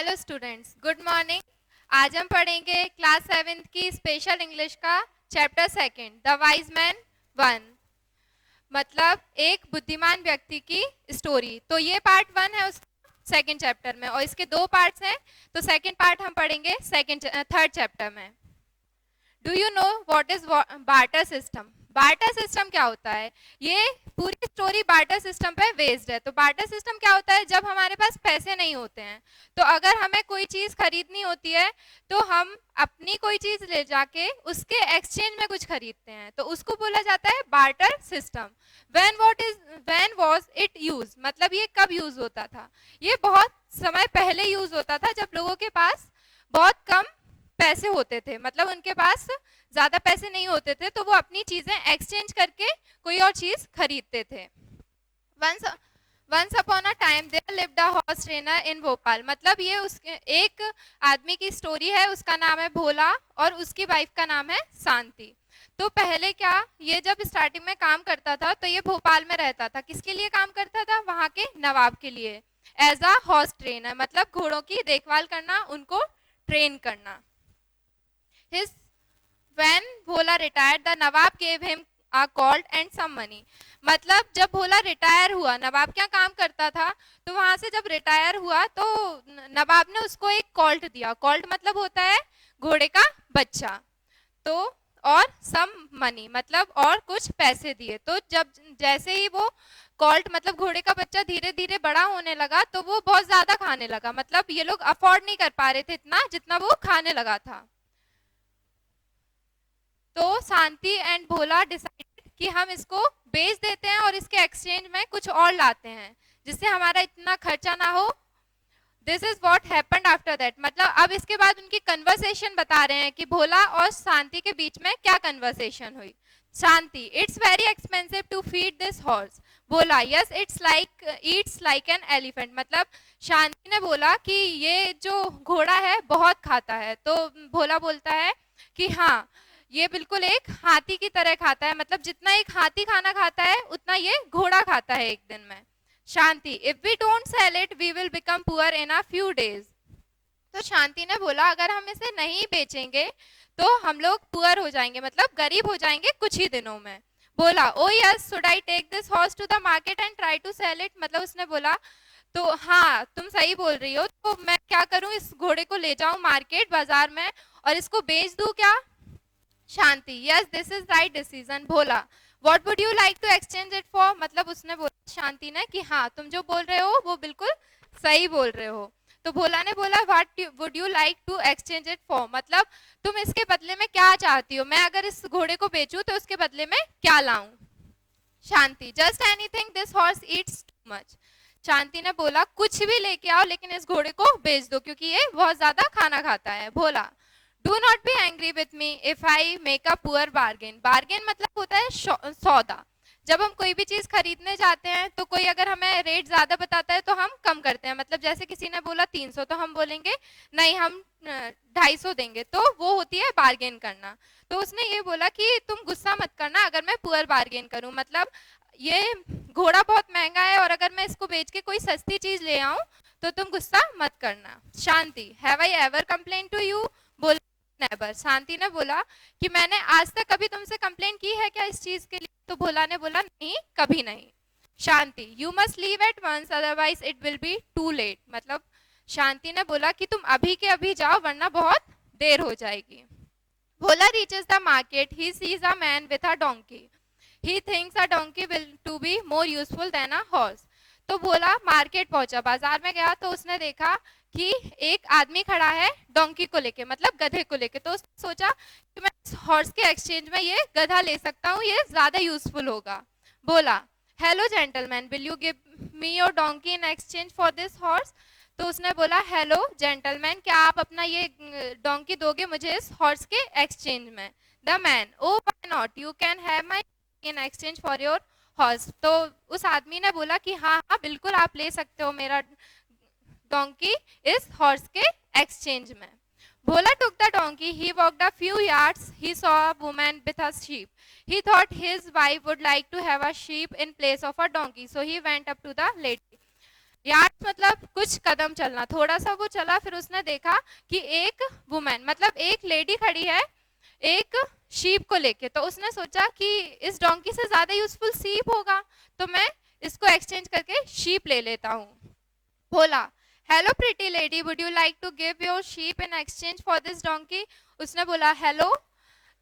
Hello students, good morning. आज हम पढ़ेंगे क्लास 7th की स्पेशल इंग्लिश का chapter second, the wise man one, मतलब एक बुद्धिमान व्यक्ति की स्टोरी। तो ये पार्ट 1 है उस सेकंड चैप्टर में, और इसके 2 पार्ट्स हैं। तो सेकंड पार्ट हम पढ़ेंगे थर्ड चैप्टर में। Do you know what is barter system? Barter system क्या होता है? ये पूरी स्टोरी बार्टर सिस्टम पे बेस्ड है। तो बार्टर सिस्टम क्या होता है? जब हमारे पास पैसे नहीं होते हैं, तो अगर हमें कोई चीज खरीदनी होती है, तो हम अपनी कोई चीज ले जाके उसके एक्सचेंज में कुछ खरीदते हैं, तो उसको बोला जाता है barter system. When was it use, मतलब ये कब यूज होता था? ये बहुत समय पहले यूज होता था, जब लोगों के पास बहुत कम पैसे होते थे, मतलब उनके पास ज्यादा पैसे नहीं होते थे, तो वो अपनी चीजें एक्सचेंज करके कोई और चीज खरीदते थे। Once upon a time there lived a horse trainer in Bhopal, मतलब ये उसके एक आदमी की स्टोरी है। उसका नाम है भोला और उसकी वाइफ का नाम है शांति। तो पहले क्या, ये जब स्टार्टिंग में काम करता था तो ये भोपाल में रहता था। किसके लिए काम करता था? वहां के नवाब के लिए, एज अ हॉर्स ट्रेनर, मतलब घोड़ों की देखभाल करना, उनको ट्रेन करना। His when Bhola retired, the Nawab gave him a colt and some money, मतलब जब भोला रिटायर हुआ, नवाब क्या काम करता था, तो वहां से जब रिटायर हुआ तो नवाब ने उसको एक कॉल्ट दिया। कॉल्ट मतलब होता है घोड़े का बच्चा। तो और सम मनी, मतलब और कुछ पैसे दिए। तो जब जैसे ही वो कॉल्ट मतलब घोड़े का बच्चा धीरे धीरे बड़ा होने लगा, तो वो बहुत ज्यादा खाने लगा, मतलब ये लोग अफोर्ड नहीं कर पा रहे थे इतना जितना वो खाने लगा था। तो शांति एंड भोला डिसाइडेड कि हम इसको बेच देते हैं और इसके एक्सचेंज में कुछ और लाते हैं, जिससे हमारा इतना खर्चा ना हो। This is what happened after that, मतलब अब इसके बाद उनकी कन्वर्सेशन बता रहे हैं कि भोला और शांति के बीच में क्या कन्वर्सेशन हुई। Shanti, it's very expensive to feed this horse. बोला, yes it's like an elephant, मतलब शांति ने बोला कि ये जो घोड़ा है बहुत खाता है। तो भोला बोलता है कि हाँ, ये बिल्कुल एक हाथी की तरह खाता है, मतलब जितना एक हाथी खाना खाता है उतना ये घोड़ा खाता है एक दिन में। Shanti, if we don't sell it we will become poor in a few days. तो शांति ने बोला, अगर हम इसे नहीं बेचेंगे तो हम लोग पुअर हो जाएंगे, मतलब गरीब हो जाएंगे कुछ ही दिनों में। बोला, oh yes, should I take this horse to the market and try to sell it, मतलब उसने बोला तो हाँ तुम सही बोल रही हो, तो मैं क्या करूं, इस घोड़े को ले जाऊं मार्केट बाजार में और इसको बेच दूं क्या? Shanti, yes this is right decision. Bhola, what would you like to exchange it for, मतलब उसने बोला शांति ने कि हाँ तुम जो बोल रहे हो वो बिल्कुल सही बोल रहे हो। तो भोला ने बोला, what would you like to exchange it for, मतलब तुम इसके बदले में क्या चाहती हो? मैं अगर इस घोड़े को बेचूं तो उसके बदले में क्या लाऊं? Shanti, just anything, this horse eats too much. Shanti ने बोला, कुछ भी लेके आओ लेकिन इस घोड़े को बेच दो क्योंकि ये बहुत ज्यादा खाना खाता है। Bhola, do not be angry with me if I make a poor bargain. Bargain मतलब होता है सौदा। जब हम कोई भी चीज खरीदने जाते हैं तो कोई अगर हमें रेट ज्यादा बताता है तो हम कम करते हैं, मतलब जैसे किसी ने बोला 300 तो हम बोलेंगे नहीं, हम 250 देंगे, तो वो होती है बार्गेन करना। तो उसने ये बोला कि तुम गुस्सा मत करना अगर मैं पुअर बार्गेन करूं, मतलब ये घोड़ा बहुत महंगा है और अगर मैं इसको बेच के कोई सस्ती चीज ले आऊं तो तुम गुस्सा मत करना। Shanti, have I ever complain to you? बोला, नेवर। शांति ने बोला कि मैंने आज तक कभी तुमसे कंप्लेन की है क्या इस चीज के लिए? तो भोला ने बोला, नहीं, कभी नहीं। Shanti, you must leave at once otherwise it will be too late, मतलब शांति ने बोला कि तुम अभी के अभी जाओ वरना बहुत देर हो जाएगी। भोला reaches the market. He sees a man with a donkey. He thinks a donkey will to be more useful than a horse. तो भोला मार्केट पहुंचा, बाजार में गया तो उसने देखा कि एक आदमी खड़ा है डोंकी को लेके, मतलब गधे को लेके। तो उसने सोचा कि मैं हॉर्स के एक्सचेंज में ये गधा ले सकता हूँ, ये ज्यादा यूजफुल होगा। बोला, hello gentleman, will you give me your donkey in exchange for this horse? तो उसने बोला, हेलो जेंटलमैन, क्या आप अपना ये डोंकी दोगे मुझे इस हॉर्स के एक्सचेंज में? The man, oh why not, you can have my in exchange for your horse. तो उस आदमी ने बोला कि हाँ हाँ बिल्कुल आप ले सकते हो मेरा डोंकी इस हॉर्स के एक्सचेंज में। Bhola took the donkey. He walked a few yards. He saw a woman with a sheep. He thought his wife would like to have a sheep in place of a donkey. So he went up to the lady. Yards मतलब कुछ कदम चलना, थोड़ा सा वो चला, फिर उसने देखा कि एक वुमेन मतलब एक लेडी खड़ी है एक शीप को लेके, तो उसने सोचा कि इस डोंकी से ज्यादा यूजफुल शीप होगा, तो मैं इसको एक्सचेंज करके शीप ले लेता हूँ। बोला, hello pretty lady, would you like to give your sheep in exchange for this donkey. उसने बोला, हेलो,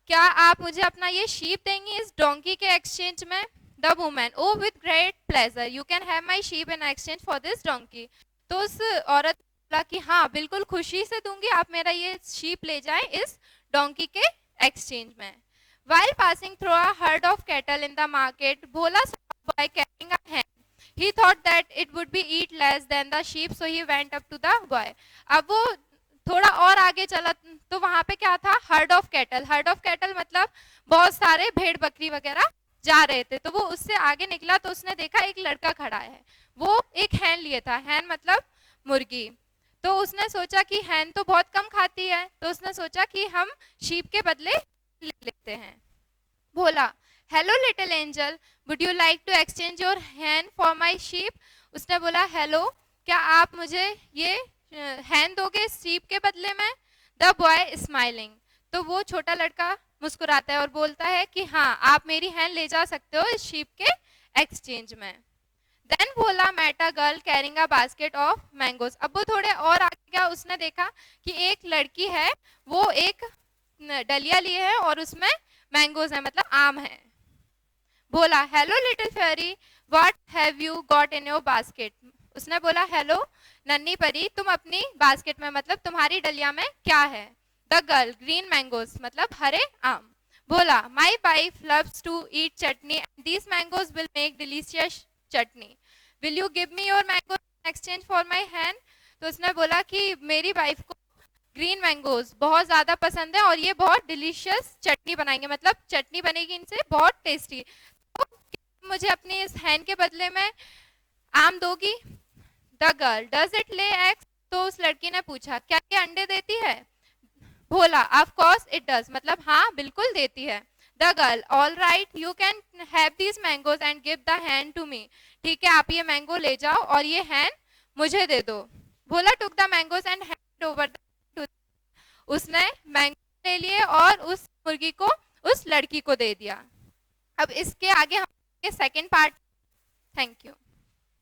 क्या आप मुझे अपना ये शीप देंगी इस डोंकी के एक्सचेंज में। The woman, oh with great pleasure, you can have my sheep in exchange for this donkey. तो उस औरत ने बोला कि हाँ बिल्कुल खुशी से दूंगी, आप मेरा ये शीप ले जाएं इस डोंकी के एक्सचेंज में। While passing through a herd of cattle in the market, Bhola saw a boy carrying a hen. He thought that it would be eat less than the sheep, so he went up to the boy. अब वो थोड़ा और आगे चला तो वहां पे क्या था, heard of cattle. Heard of cattle मतलब बहुत सारे भेड़ बकरी वगैरह जा रहे थे, तो वो उससे आगे निकला तो उसने देखा एक लड़का खड़ा है, वो एक हैन लिए था। हैन मतलब मुर्गी। तो उसने सोचा कि हैन तो बहुत कम खाती है, तो उसने सोचा कि हम शीप के बदले ले लेते हैं। बोला, hello little angel, would you like to exchange your hen for my sheep. उसने बोला, हेलो, क्या आप मुझे ये हैन दोगे शीप के बदले में। द बॉय स्माइलिंग, तो वो छोटा लड़का मुस्कुराता है और बोलता है कि हाँ आप मेरी हैन ले जा सकते हो इस शीप के एक्सचेंज में। Then Bhola met a girl carrying a basket of mangoes. अब वो थोड़े और आगे गया, उसने देखा कि एक लड़की है, वो एक डलिया लिए है और उसमें मैंगोज है मतलब आम है। बोला, hello little fairy, what have you got in your basket. उसने बोला, हेलो नन्ही परी, तुम अपनी बास्केट में मतलब तुम्हारी डलिया में क्या है। द गर्ल, ग्रीन मैंगोज मतलब हरे आम। बोला, my wife loves to eat chutney and these mangoes will make delicious chutney, will you give me your mangoes in exchange for my hand. तो उसने बोला कि मेरी वाइफ को ग्रीन मैंगोज बहुत ज्यादा पसंद है और ये बहुत डिलीशियस चटनी बनाएंगे, मतलब चटनी बनेगी इनसे बहुत टेस्टी, तो मुझे अपनी इस हैन के बदले में आम दोगी। The girl, does it lay eggs. तो उस लड़की ने पूछा, क्या ये अंडे देती है। बोला, ऑफ कोर्स इट डज, मतलब हाँ बिल्कुल देती है। The girl, all right, you can have these mangoes and give the hen to me. ठीक है, आप ये मैंगो ले जाओ और ये हैन मुझे दे दो। Bhola took the mangoes and hand over. उसने मैंगो ले लिए और उस मुर्गी को उस लड़की को दे दिया। अब इसके आगे हम सेकंड पार्ट। Thank you.